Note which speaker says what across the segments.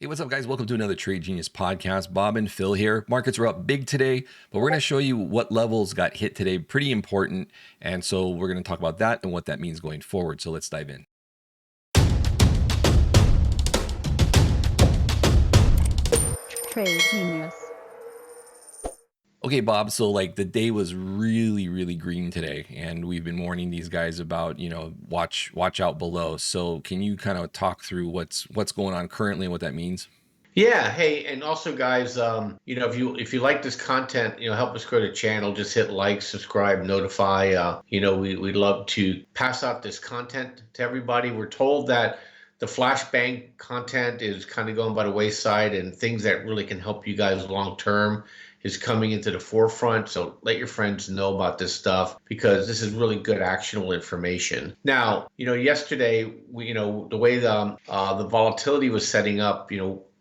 Speaker 1: Hey, what's up, guys? Welcome to another Trade Genius podcast. Bob and Phil here. Markets are up big today, but we're going to show you what levels got hit today. Pretty important. And so we're going to talk about that and what that means going forward. So let's dive in.
Speaker 2: Trade Genius.
Speaker 1: Okay, Bob. So the day was really green today, and we've been warning these guys about, watch out below. So can you kind of talk through what's going on currently and what that means?
Speaker 3: Yeah, hey, and also guys, if you like this content, help us grow the channel. Just hit like, subscribe, notify. We'd love to pass out this content to everybody. We're told that the flashbang content is kind of going by the wayside, and things that really can help you guys long term is coming into the forefront. So let your friends know about this stuff because this is really good actionable information. Now, yesterday, the way the volatility was setting up,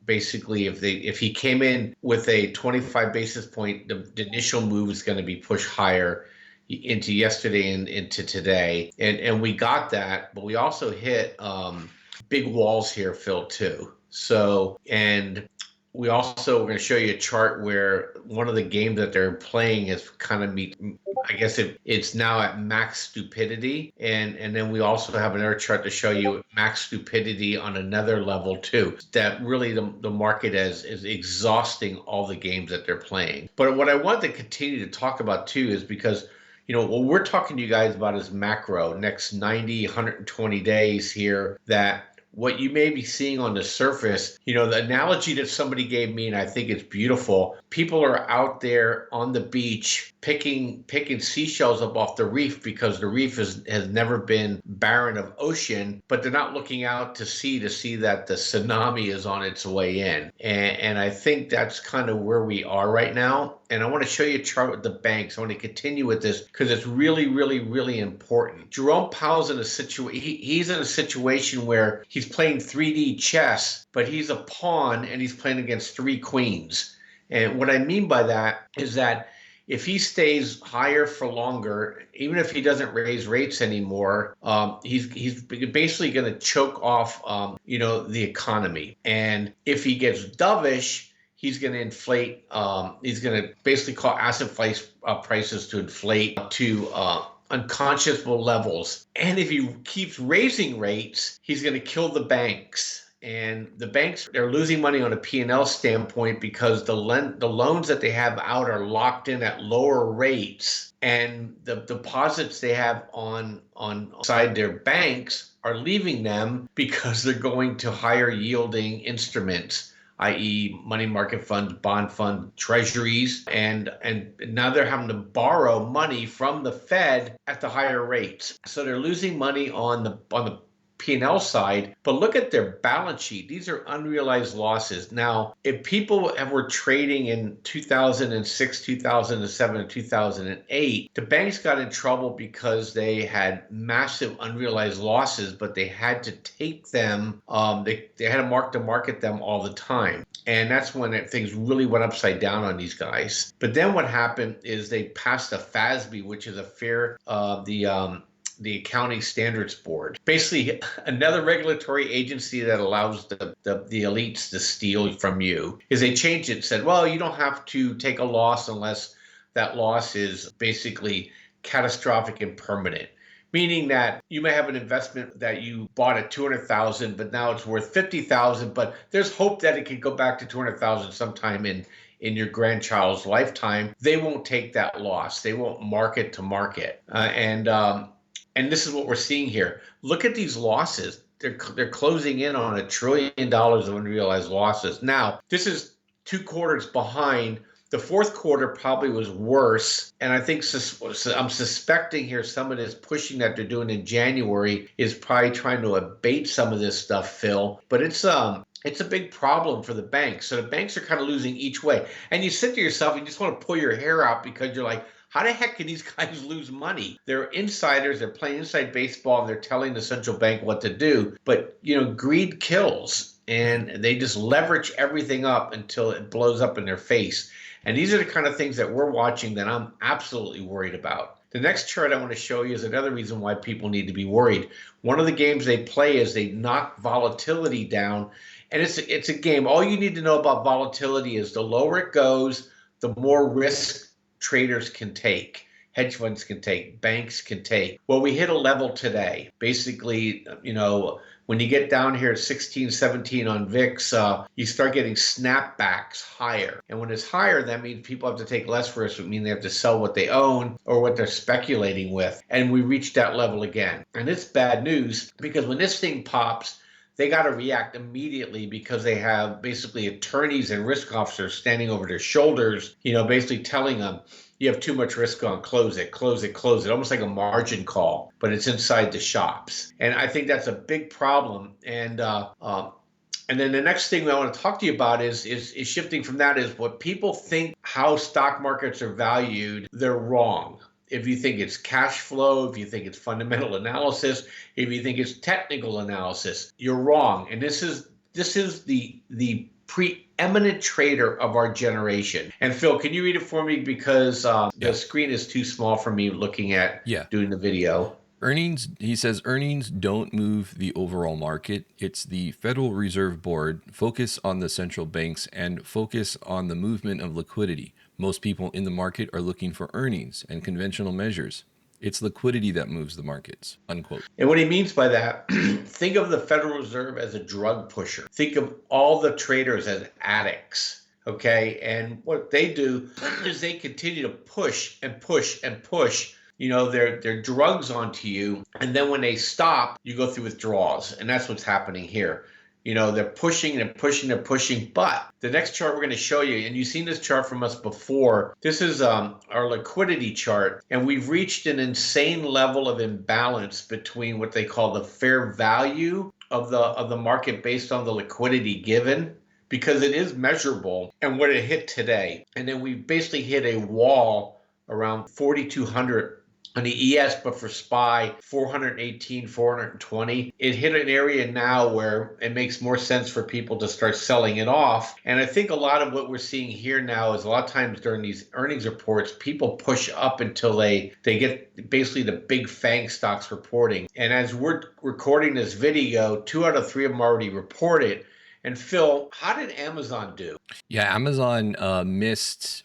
Speaker 3: basically if he came in with a 25 basis point, the initial move is going to be pushed higher into yesterday and into today. And we got that, but we also hit big walls here, Phil, too. So, and we also, we're going to show you a chart where one of the games that they're playing is kind of I guess it's now at max stupidity. And then we also have another chart to show you max stupidity on another level too. That really the market is exhausting all the games that they're playing. But what I want to continue to talk about too is because what we're talking to you guys about is macro, next 90, 120 days here, that what you may be seeing on the surface, the analogy that somebody gave me, and I think it's beautiful. People are out there on the beach picking seashells up off the reef because the reef has never been barren of ocean, but they're not looking out to see that the tsunami is on its way in. And I think that's kind of where we are right now. And I want to show you a chart with the banks. I want to continue with this because it's really important. Jerome Powell's in a situation. He's in a situation where he's playing 3D chess, but he's a pawn and he's playing against three queens. And what I mean by that is that if he stays higher for longer, even if he doesn't raise rates anymore, he's basically going to choke off, the economy. And if he gets dovish, he's going to inflate. He's going to basically cause asset prices to inflate to unconscionable levels. And if he keeps raising rates, he's going to kill the banks. And the banks, they're losing money on a P&L standpoint because the loans that they have out are locked in at lower rates, and the deposits they have on side their banks are leaving them because they're going to higher yielding instruments, i.e. money market funds, bond fund, treasuries, and now they're having to borrow money from the Fed at the higher rates. So they're losing money on the P&L side, but look at their balance sheet. These are unrealized losses. Now, if people were trading in 2006, 2007, and 2008, the banks got in trouble because they had massive unrealized losses, but they had to take them, they had to market them all the time. And that's when things really went upside down on these guys. But then what happened is they passed the FASB, which is the Accounting Standards Board. Basically, another regulatory agency that allows the elites to steal from you. Is they changed it and said, well, you don't have to take a loss unless that loss is basically catastrophic and permanent. Meaning that you may have an investment that you bought at $200,000, but now it's worth $50,000, but there's hope that it could go back to $200,000 sometime in your grandchild's lifetime. They won't take that loss. They won't market to market. And this is what we're seeing here. Look at these losses. They're closing in on $1 trillion of unrealized losses. Now, this is 2 quarters behind. The fourth quarter probably was worse. And I think I'm suspecting here some of this pushing that they're doing in January is probably trying to abate some of this stuff, Phil. But it's a big problem for the banks. So the banks are kind of losing each way. And you sit to yourself, you just want to pull your hair out because you're like, how the heck can these guys lose money? They're insiders. They're playing inside baseball, and they're telling the central bank what to do. But, greed kills, and they just leverage everything up until it blows up in their face. And these are the kind of things that we're watching that I'm absolutely worried about. The next chart I want to show you is another reason why people need to be worried. One of the games they play is they knock volatility down And it's a game. All you need to know about volatility is the lower it goes, the more risk traders can take, hedge funds can take, banks can take. Well, we hit a level today. Basically, when you get down here at 16, 17 on VIX, you start getting snapbacks higher. And when it's higher, that means people have to take less risk. It means they have to sell what they own or what they're speculating with. And we reached that level again. And it's bad news because when this thing pops, they got to react immediately because they have basically attorneys and risk officers standing over their shoulders, basically telling them, you have too much risk on, close it, close it, close it, almost like a margin call, but it's inside the shops. And I think that's a big problem. And then the next thing I want to talk to you about is shifting from that is what people think how stock markets are valued, they're wrong. If you think it's cash flow, if you think it's fundamental analysis, if you think it's technical analysis, you're wrong. And this is the preeminent trader of our generation. And Phil, can you read it for me because the screen is too small for me looking at doing the video.
Speaker 1: He says earnings don't move the overall market. It's the Federal Reserve Board. Focus on the central banks and focus on the movement of liquidity. Most people in the market are looking for earnings and conventional measures. It's liquidity that moves the markets, unquote.
Speaker 3: And what he means by that, think of the Federal Reserve as a drug pusher. Think of all the traders as addicts, okay? And what they do is they continue to push and push and push their drugs onto you. And then when they stop, you go through withdrawals. And that's what's happening here. They're pushing and pushing and pushing. But the next chart we're going to show you, and you've seen this chart from us before, this is our liquidity chart. And we've reached an insane level of imbalance between what they call the fair value of the market based on the liquidity given, because it is measurable, and what it hit today. And then we basically hit a wall around 4,200 on the ES, but for SPY, 418, 420. It hit an area now where it makes more sense for people to start selling it off. And I think a lot of what we're seeing here now is a lot of times during these earnings reports, people push up until they get basically the big FANG stocks reporting. And as we're recording this video, 2 out of 3 of them already reported. And Phil, how did Amazon do?
Speaker 1: Yeah, Amazon missed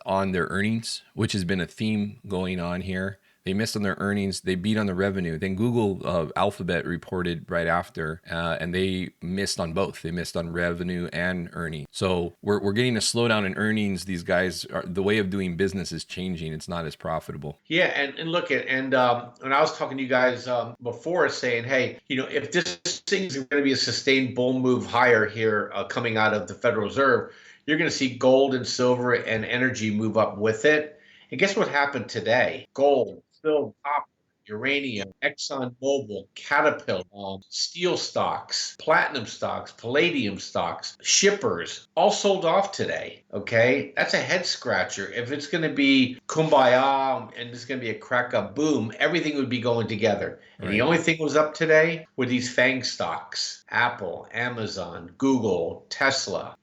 Speaker 1: on their earnings, which has been a theme going on here. They missed on their earnings. They beat on the revenue. Then Google, Alphabet reported right after, and they missed on both. They missed on revenue and earnings. So we're getting a slowdown in earnings. These guys, the way of doing business is changing. It's not as profitable.
Speaker 3: Yeah, and look at when I was talking to you guys before, saying, hey, if this thing is going to be a sustained bull move higher here coming out of the Federal Reserve, you're going to see gold and silver and energy move up with it. And guess what happened today? Gold, silver, copper, uranium, ExxonMobil, Caterpillar, steel stocks, platinum stocks, palladium stocks, shippers, all sold off today, okay? That's a head scratcher. If it's going to be kumbaya and it's going to be a crack up boom, everything would be going together. And the only thing was up today were these FANG stocks, Apple, Amazon, Google, Tesla,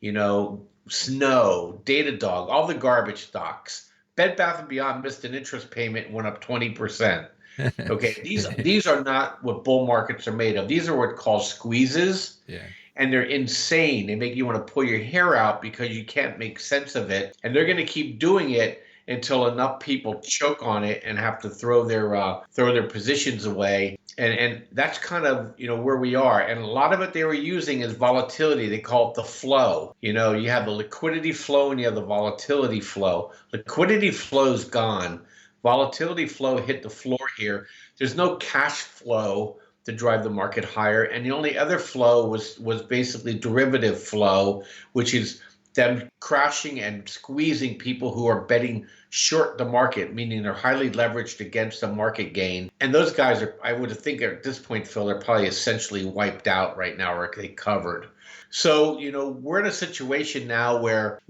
Speaker 3: Snow, Datadog, all the garbage stocks. Bed Bath & Beyond missed an interest payment and went up 20%. Okay, these are not what bull markets are made of. These are what called squeezes.
Speaker 1: Yeah.
Speaker 3: And they're insane. They make you want to pull your hair out because you can't make sense of it. And they're going to keep doing it until enough people choke on it and have to throw their positions away. And that's kind of, where we are. And a lot of it they were using is volatility. They call it the flow. You have the liquidity flow and you have the volatility flow. Liquidity flow's gone. Volatility flow hit the floor here. There's no cash flow to drive the market higher. And the only other flow was basically derivative flow, which is them crashing and squeezing people who are betting short the market, meaning they're highly leveraged against a market gain. And those guys are, I would think at this point, Phil, they're probably essentially wiped out right now, or they covered. So, we're in a situation now where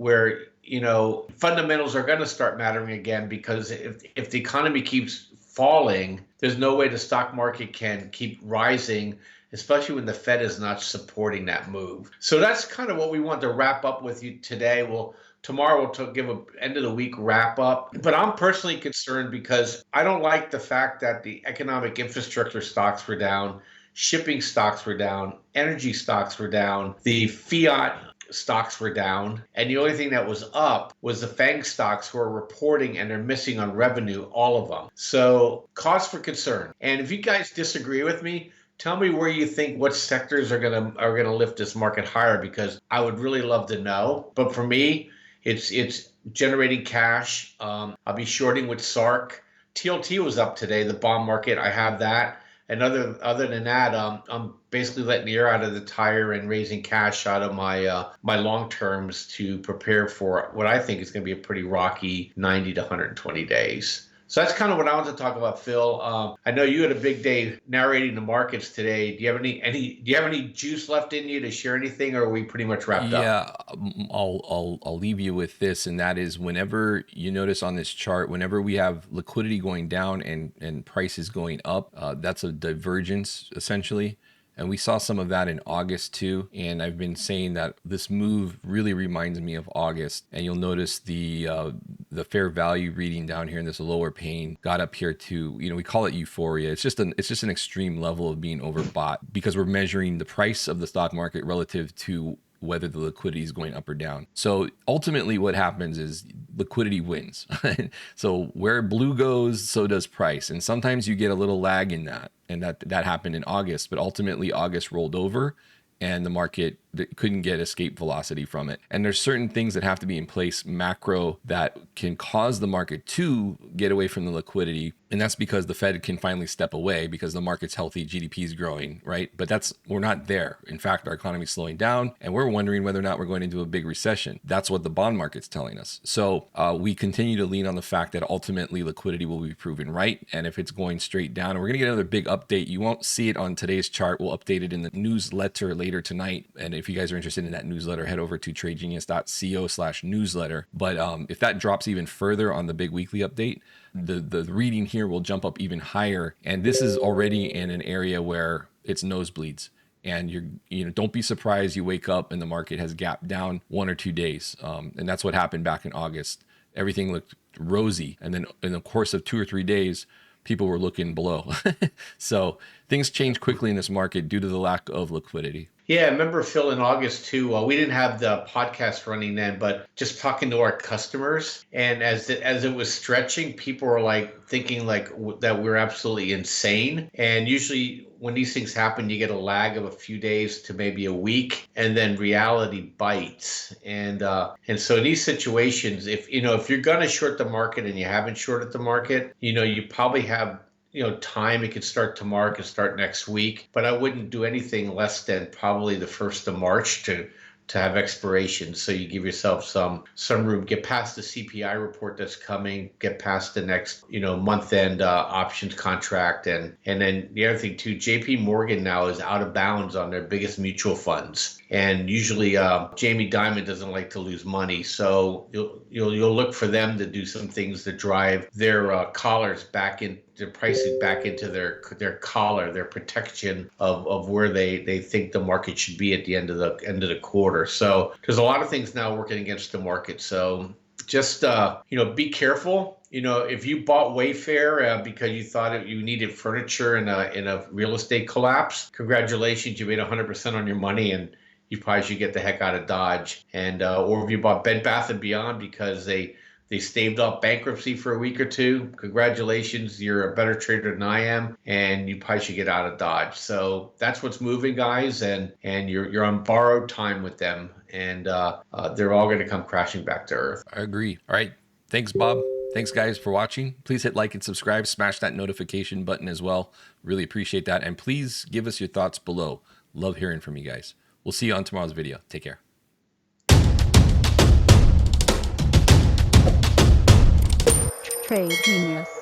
Speaker 3: fundamentals are going to start mattering again, because if the economy keeps falling, there's no way the stock market can keep rising, especially when the Fed is not supporting that move. So that's kind of what we want to wrap up with you today. Tomorrow we'll give an end of the week wrap up. But I'm personally concerned because I don't like the fact that the economic infrastructure stocks were down. shipping stocks were down, energy stocks were down, the fiat stocks were down, and the only thing that was up was the FANG stocks who are reporting and they're missing on revenue, all of them. So cause for concern. And if you guys disagree with me, tell me where you think what sectors are gonna lift this market higher, because I would really love to know. But for me, it's generating cash. I'll be shorting with SARK. TLT was up today, the bond market. I have that. And other than that, I'm basically letting the air out of the tire and raising cash out of my my long terms to prepare for what I think is going to be a pretty rocky 90 to 120 days. So that's kind of what I want to talk about, Phil. I know you had a big day narrating the markets today. Do you have any juice left in you to share anything, or are we pretty much wrapped up?
Speaker 1: Yeah, I'll leave you with this, and that is whenever you notice on this chart, whenever we have liquidity going down and prices going up, that's a divergence essentially. And we saw some of that in August too. And I've been saying that this move really reminds me of August. And you'll notice the fair value reading down here in this lower pane got up here to, we call it euphoria. It's just an extreme level of being overbought because we're measuring the price of the stock market relative to whether the liquidity is going up or down. So ultimately what happens is liquidity wins. So where blue goes, so does price. And sometimes you get a little lag in that. And that happened in August, but ultimately August rolled over and the market couldn't get escape velocity from it. And there's certain things that have to be in place macro that can cause the market to get away from the liquidity. And that's because the Fed can finally step away because the market's healthy, GDP is growing, right? But we're not there. In fact, our economy is slowing down and we're wondering whether or not we're going into a big recession. That's what the bond market's telling us. So we continue to lean on the fact that ultimately liquidity will be proven right. And if it's going straight down, and we're gonna get another big update. You won't see it on today's chart. We'll update it in the newsletter later tonight. And if you guys are interested in that newsletter, head over to tradegenius.co/newsletter. But if that drops even further on the big weekly update, the reading here will jump up even higher. And this is already in an area where it's nosebleeds. And don't be surprised you wake up and the market has gapped down 1 or 2 days. And that's what happened back in August. Everything looked rosy. And then in the course of 2 or 3 days, people were looking below. So things change quickly in this market due to the lack of liquidity.
Speaker 3: Yeah, I remember, Phil, in August too, we didn't have the podcast running then, but just talking to our customers, and as it was stretching, people were like thinking like that we're absolutely insane. And usually when these things happen, you get a lag of a few days to maybe a week, and then reality bites. And so in these situations, if you're gonna short the market and you haven't shorted the market, you probably have time. It could start tomorrow, it could start next week, but I wouldn't do anything less than probably the 1st of March to have expiration. So you give yourself some room, get past the CPI report that's coming, get past the next, month end options contract. And then the other thing too, JP Morgan now is out of bounds on their biggest mutual funds. And usually Jamie Dimon doesn't like to lose money. So you'll look for them to do some things to drive their collars back in, their pricing back into their collar, their protection of where they think the market should be at the end of the quarter. So there's a lot of things now working against the market. So just be careful. If you bought Wayfair because you thought you needed furniture in a real estate collapse, congratulations, you made 100% on your money, and you probably should get the heck out of Dodge. And or if you bought Bed Bath & Beyond because they staved off bankruptcy for a week or two, congratulations, you're a better trader than I am, and you probably should get out of Dodge. So that's what's moving, guys, and you're on borrowed time with them, and they're all going to come crashing back to earth.
Speaker 1: I agree. All right. Thanks, Bob. Thanks, guys, for watching. Please hit like and subscribe. Smash that notification button as well. Really appreciate that. And please give us your thoughts below. Love hearing from you guys. We'll see you on tomorrow's video. Take care.
Speaker 2: Trade Genius.